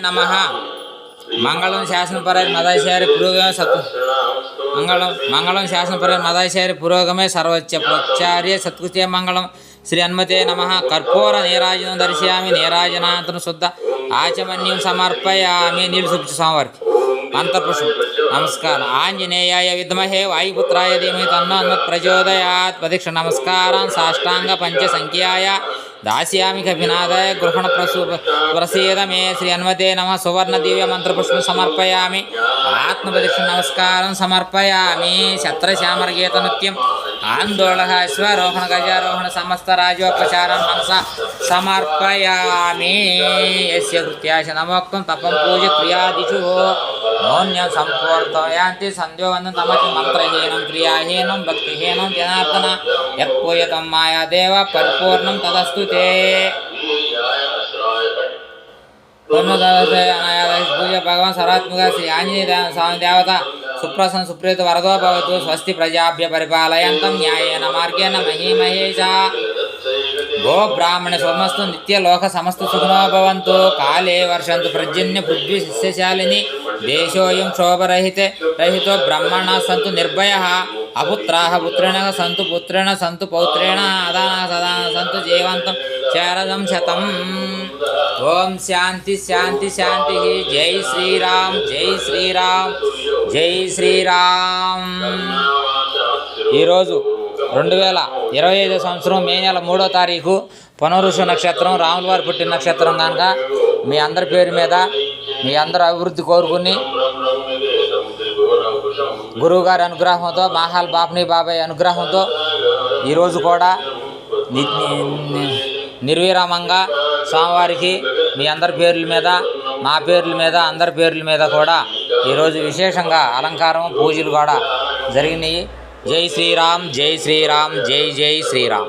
नमः मंगलम शासनपराय मदाचार्य पुरोगमे मंगलम शासनपराय मदाचार्य पुरोगमे सर्वोच्च प्रचार्य सत्कृत्य मंगलम श्री हनुमते नमः कर्पूर नीराजनं दर्शयामि नीराजनानंतरं शुद्ध आचमन्यं समर्पयामि नीलसुब्ज स्वामिवारिकी अंतर्पुष्पं नमस्कार आंजनेयाय विद्महे वायुपुत्राय धीमहि तन्नो हनुमत् प्रचोदयात् प्रदक्षिण नमस्कारान् साष्टांग पंचसंख्याय दास्यामि कपिनादाय गृहण प्रसीद मे श्री हनुमते नमः सुवर्ण दिव्य मंत्रपुष्प समर्पयामि आत्मप्रदक्षिण नमस्कार समर्पयामि छत्रश्यामरगीत नृत्यम् आंदोलः अश्वारोहण गजारोहण समस्त राजोपचारं मनसा समर्पयामि यस्य कृत्याश नमोक्तं तपं पूज्य क्रियादिषु नोन्यं संपूर्तयान्ति सन्ध्योवन्दनं तमति मन्त्रहीनं क्रियाहीनं भक्तिहीनं जनार्दन यत्पूयतं मायादेव परिपूर्णं तदस्तु ते पूज्य भगवान सर्वात्मक श्री आंजनेय स्वामी देवता सुप्रसन्न सुप्रीत वरदो भवतु स्वस्ति प्रजाभ्य परिपालयन्तं न्यायेन मार्गेण महीमहेशा गो ब्राह्मण सोमस्तु नित्य लोक समस्त सुखिनो भवन्तु काले वर्षन्तु पर्जन्य पृथ्वी सस्यशालिनी देशोऽयं क्षोभरहितो ब्रह्मणः सन्तु निर्भयः अपुत्राः पुत्रिणः सन्तु पुत्रेण सन्तु पौत्रेण अदानः सदानः सन्तु जीवन्तं शरदं शतम् ओम शांति शांति शांति जय श्री राम जय श्री राम जय श्री राम। ఈరోజు 2025 సంవత్సరం మే నెల 3వ తారీఖు పునరుషు నక్షత్రం రాముల వారి పుట్టిన నక్షత్రం కనుక మీ అందరి పేరు మీద మీ అందరి అభివృద్ధి కోరుకుని గురువుగారి అనుగ్రహంతో మాహాల్ బాప్ని బాబాయ్ అనుగ్రహంతో ఈరోజు కూడా నిర్విరామంగా స్వామివారికి మీ అందరి పేర్ల మీద మా పేర్ల మీద అందరి పేర్ల మీద కూడా ఈరోజు విశేషంగా అలంకారం పూజలు కూడా జరిగినాయి. జై శ్రీరామ్ జై శ్రీరామ్ జై జై శ్రీరామ్.